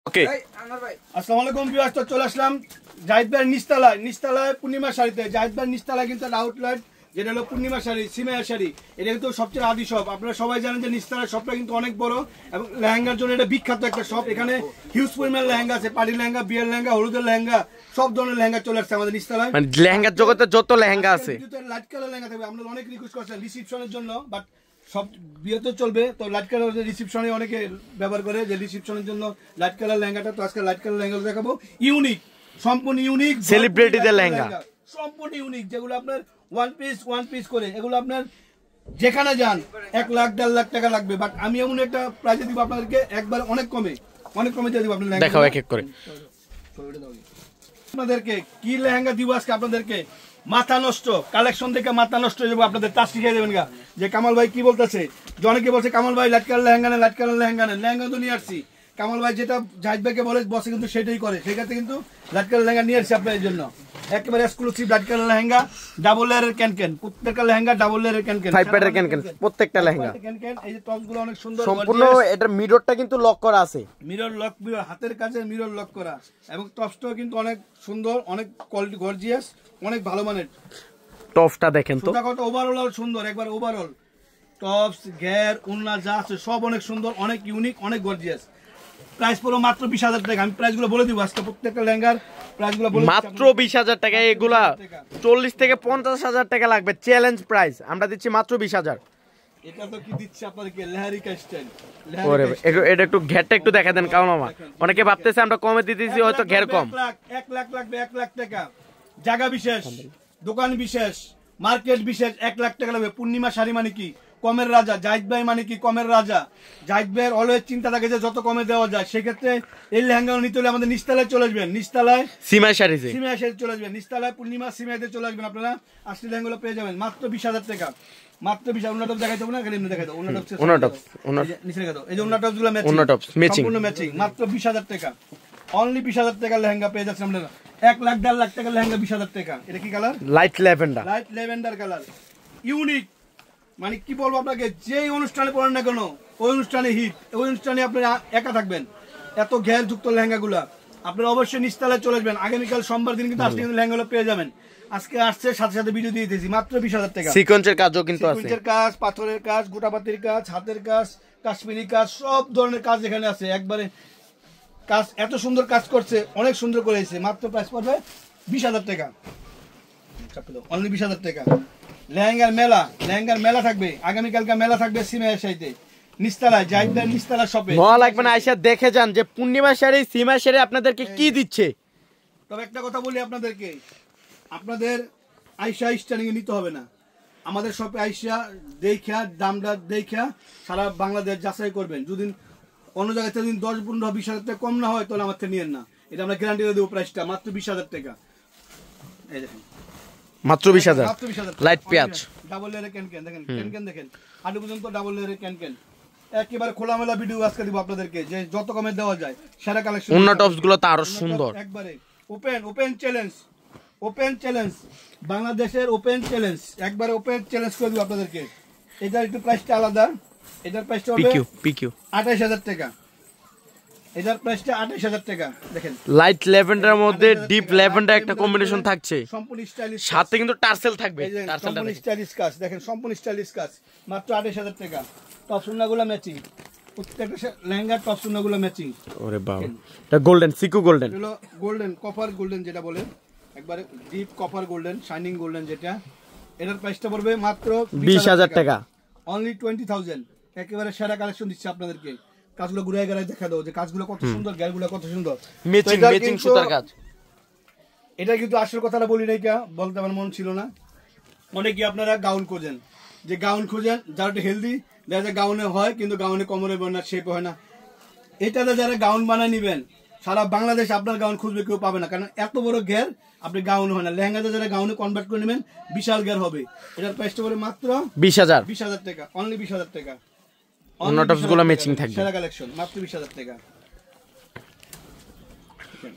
ওকে আসসালামু আলাইকুম ভিউয়ার্স, তো চলে আসলাম জাহিদ ভাইয়ের নিচতলায় পূর্ণিমা শাড়িতে। জাহিদ ভাইয়ের নিচতলায় কিন্তু একটা আউটলেট, যেটা হলো পূর্ণিমা শাড়ি, সিমাইয়া শাড়ি। এটা কিন্তু সবচেয়ে আদি শপ। আপনারা সবাই জানেন যে নিচতলার শপটা কিন্তু অনেক বড় এবং লেহেঙ্গার জন্য এটা বিখ্যাত একটা শপ। এখানে হিউজ পরিমাণ লেহেঙ্গা আছে, পার্টি লেহেঙ্গা, বিয়ের লেহেঙ্গা, হলুদের লেহেঙ্গা, সব ধরনের লেহেঙ্গা চলে আসছে আমাদের নিচতলায়। মানে লেহেঙ্গার জগতে যত লেহেঙ্গা আছে, লাইট কালার লেহেঙ্গা থাকবে। আমরা অনেক রিকোয়েস্ট করছেন রিসেপশনের জন্য, বাট সব বিয়ে তো চলবে, তো লাইট কালার রিসেপশনে অনেকে ব্যবহার করে, যে রিসেপশনের জন্য লাইট কালার লেহেঙ্গাটা। তো আজকে লাইট কালার লেহেঙ্গা দেখাবো, ইউনিক, সম্পূর্ণ ইউনিক সেলিব্রিটিদের লেহেঙ্গা, সম্পূর্ণ ইউনিক, যেগুলো আপনার ওয়ান পিস করে, এগুলো আপনার যেখানে যান 1 লাখ 1.5 লাখ টাকা লাগবে, বাট আমি এমন একটা প্রাইসে দিব আপনাদেরকে, একবার অনেক কমে দিয়ে দিব আপনাদের। দেখাও এক এক করে আপনাদেরকে কি লেহেঙ্গা দিব আজকে আপনাদেরকে, মাথা নষ্ট কালেকশন দেখে মাথা নষ্ট হয়ে যাবো আপনাদের, টাচ শিখিয়ে দেবেন গা। যে কামাল ভাই কি বলতেছে, যে অনেকে বলছে কামাল ভাই লাইট কালার লেহেঙ্গা নেন, লাইট কালার লেহেঙ্গা নেন। লেহেঙ্গা তো নিয়ে আসছি, কামাল ভাই যেটা জাহিদ ভাইকে বলে বসে কিন্তু সেটাই করে, সেক্ষেত্রে কিন্তু লাইট কালার লেহেঙ্গা নিয়ে আসছি আপনাদের জন্য। একেবারে exclusive light colour lehenga, double লেয়ারের ক্যানকেন, প্রত্যেকটা লেহেঙ্গা ডাবল লেয়ারের ক্যানকেন, 5 প্যাডের ক্যানকেন প্রত্যেকটা লেহেঙ্গা। এই যে টপসগুলো অনেক সুন্দর, সম্পূর্ণ এটার মিররটা কিন্তু লক করা আছে, মিরর লক, মিরর হাতের কাছে মিরর লক করা, এবং টপসটাও কিন্তু অনেক সুন্দর, অনেক কোয়ালিটি, গর্জিয়াস, অনেক ভালো মানের। টপসটা দেখেন তো, কথা ওভারঅল সুন্দর, একবার ওভারঅল টপস, ঘের, উন্না যা আছে সব অনেক সুন্দর, অনেক ইউনিক, অনেক গর্জিয়াস। প্রাইস পুরো মাত্র 20,000 টাকা। আমি প্রাইস গুলো বলে দিব আজকে, প্রত্যেকটা লেহেঙ্গার প্রাইস গুলো বলে মাত্র 20,000 টাকা। এগুলা 40 থেকে 50,000 টাকা লাগবে, চ্যালেঞ্জ প্রাইস। আমরা দিচ্ছি মাত্র 20,000। এটা তো কি দিচ্ছি আপনাদেরকে, লেহারিকা স্টাইল। ওরে এটা একটু ঘেরটা একটু দেখা দেন কারণ মামা, অনেকে ভাবতেছে আমরা কমে দিতেছি, হয়তো ঘের কম। 1 লাখ লাগবে, 1 লাখ টাকা। জায়গা বিশেষ, দোকান বিশেষ, মার্কেট বিশেষ, 1 লাখ টাকা লাগবে। পূর্ণিমা শাড়ি মানে কি কমের রাজা, জাহিদ ভাই মানে কি কমের রাজা। জাহিদ ভাইয়ের অলওয়েজ চিন্তা থাকে যে যত কমে দেওয়া যায়, সেক্ষেত্রে এই লেহেঙ্গা নিতে হলে আমাদের নিচতলায় চলে আসবেন, নিচতলায় সিমাই শাড়ি চলে আসবেন, নিচতলায় পূর্ণিমা সিমাইতে চলে আসবেন, আপনারা আসলে লেহেঙ্গা পেয়ে যাবেন মাত্র 20,000 টাকা। মাত্র 20,000। উন্নাটপ দেখাইতে হবে না, এমনি দেখাইতে হবে। নিচে দেখাতো, এই যে উন্নাটপ গুলো ম্যাচিং, সম্পূর্ণ ম্যাচিং, মাত্র 20,000 টাকা। অনলি 20,000 টাকার লেহেঙ্গা পেয়ে যাচ্ছেন আপনারা। 1 লাখ 1.5 লাখ টাকার লেহেঙ্গা 20,000 টাকা। এটা কি colour? Light lavender colour, unique. মানে কি বলবো আপনাকে, যেই অনুষ্ঠানে পড়েন না কেন, ওই অনুষ্ঠানে হিট, ওই অনুষ্ঠানে আপনারা একা থাকবেন। এত ঘের যুক্ত লেহেঙ্গা গুলা আপনারা অবশ্যই নিচতলায় চলে আসবেন। আগামীকাল সোমবার দিন কিন্তু আসলে লেহেঙ্গা গুলো পেয়ে যাবেন। আজকে আসছে, সাথে সাথে ভিডিও দিয়ে দিয়েছি, মাত্র 20,000 টাকা। সিকোয়েন্সের কাজও কিন্তু আছে, সিকোয়েন্সের কাজ, পাথরের কাজ, গোটাপাতির কাজ, হাতের কাজ, কাশ্মীরি কাজ, সব ধরনের কাজ এখানে আছে। একবারে কাজ এত সুন্দর কাজ করছে, অনেক সুন্দর করেছে। মাত্র প্রাইস পড়বে 20,000 টাকা, অনলি 20,000 টাকা। লেহেঙ্গার মেলা থাকবে আগামীকালকে, মেলা থাকবে সিমাইয়া শাড়িতে, নিচতলায়, জাহিদ ভাইয়ের নিচতলা শপে। নোয়া লাগবে না, আইসা দেখে যান যে পূর্ণিমা শাড়ি, সিমাই শাড়ি আপনাদেরকে কি দিচ্ছে। তবে একটা কথা বলি আপনাদেরকে, আপনাদের আইসা স্ট্যান্ডিং নিতে হবে না, আমাদের শপে আইসা দেখা, দামটা দেখা সারা বাংলাদেশ যাচাই করবেন। যদি অন্য জায়গায় যদি 10, 15, 20,000 টাকা কম না হয়, তাহলে আমার থেকে নিয়েন না। এটা আমরা গ্যারান্টি দিয়ে দেবো। প্রাইসটা মাত্র 20,000 টাকা। এই দেখেন, মাত্র 20,000। লাইট পেঁয়াজ, ডাবল লেয়ারের ক্যানকেন দেখেন, ক্যানকেন দেখেন, আলু পর্যন্ত ডাবল লেয়ারের ক্যানকেন। একেবারে খোলামেলা ভিডিও আজকে দিব আপনাদেরকে, যে যত কমে দেওয়া যায় সেরা কালেকশন। অন্য টপস গুলো তো আরো সুন্দর, একবারে ওপেন চ্যালেঞ্জ, বাংলাদেশের ওপেন চ্যালেঞ্জ, একবারে ওপেন চ্যালেঞ্জ করে দিব আপনাদেরকে। এটার একটু প্রাইসটা আলাদা, এটার প্রাইসটা হবে পিকিউ 28,000 টাকা। এটার প্রাইসটা 28,000 টাকা। দেখেন, লাইট ল্যাভেন্ডার মধ্যে ডিপ ল্যাভেন্ডার একটা কম্বিনেশন থাকছে, সম্পূর্ণ স্টাইলিশ, সাথে কিন্তু টার্সেল থাকবে। সম্পূর্ণ স্টাইলিশ কাজ দেখেন, সম্পূর্ণ স্টাইলিশ কাজ, মাত্র 28,000 টাকা। টপ সুন্নাগুলো ম্যাচিং, প্রত্যেকটা লেহেঙ্গার টপ সুন্নাগুলো ম্যাচিং। ওরে বাবা, এটা গোল্ডেন, সিকু গোল্ডেন, হলো গোল্ডেন, কপার গোল্ডেন যেটা বলে, একবারে deep copper golden, shining golden যেটা। এটার প্রাইসটা পড়বে মাত্র 20,000 টাকা, অনলি 20,000। একেবারে সেরা কালেকশন দিচ্ছে আপনাদেরকে। কাজগুলো ঘুরে গেলে দেখা দাও যে কাজগুলো কত সুন্দর, গ্যালগুলো কত সুন্দর, ম্যাচিং সুতার কাজ। এটা কিন্তু আসল কথাটা বলি নাই, বলতে আমার মন ছিল না। অনেকে আপনারা গাউন খোঁজেন, যে গাউন খোঁজেন যারা একটু হেলদি, দেখা যায় গাউনে হয় কিন্তু গাউনে কোমরে বনার শেপ হয় না। এটাতে যারা গাউন বানায় নিবেন, সারা বাংলাদেশ আপনার গাউন খুঁজবে, কেউ পাবে না, কারণ এত বড় ঘের আপনি গাউন হয় না। লেহেঙ্গাতে যারা গাউনে কনভার্ট করে নেবেন, বিশাল ঘের হবে। এটার প্রাইসটা করে মাত্র 20,000 টাকা, অনলি 20,000 টাকা। অন্য টপস গুলো ম্যাচিং থাকবে, সেরা কালেকশন, মাত্র 20,000 টাকা।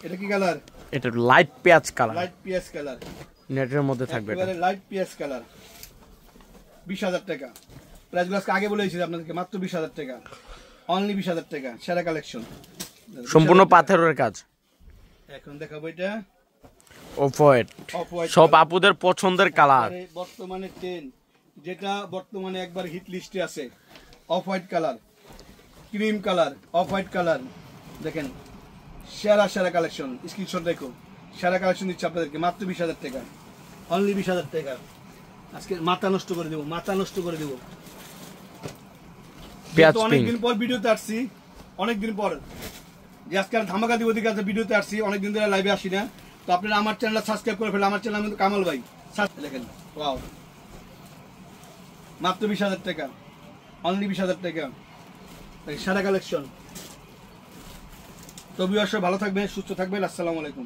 এটা কি কালার? এটা লাইট পেঁয়াজ কালার, নেটের মধ্যে থাকবে, একেবারে লাইট পেঁয়াজ কালার। 20,000 টাকা। প্রাইসগুলো আগে বলেছি আপনাদেরকে, মাত্র 20,000 টাকা, অনলি 20,000 টাকা। সেরা কালেকশন, সম্পূর্ণ পাথরের কাজ। এখন দেখাবো এটা অফ হোয়াইট, অফ হোয়াইট, সব আপুদের পছন্দের কালার। বর্তমানে ট্রেন্ড, যেটা বর্তমানে একবার হিট লিস্টে আছে, off white colour, cream colour, off white colour. দেখেন সেরা সেরা কালেকশন, স্ক্রিনশট দেখো। সেরা কালেকশন দিচ্ছে আপনাদেরকে মাত্র 20,000 টাকা, অনলি 20,000 টাকা। আজকে মাথা নষ্ট করে দেবো, মাথা নষ্ট করে দেবো। অনেকদিন পর ভিডিওতে আসছি, অনেকদিন পর যে আজকে আর ধামাকা দিব দিকে আছে ভিডিওতে আসছি, অনেকদিন ধরে লাইভে আসি না। তো আপনারা আমার চ্যানেলটা সাবস্ক্রাইব করে ফেলে, আমার চ্যানেল কিন্তু কামাল ভাই। দেখেন ওয়াও, মাত্র 20,000 টাকা, অনলি 20,000 টাকা, সারা কালেকশন। তো ভিউয়ার্স ভালো থাকবেন, সুস্থ থাকবেন, আসসালামু আলাইকুম।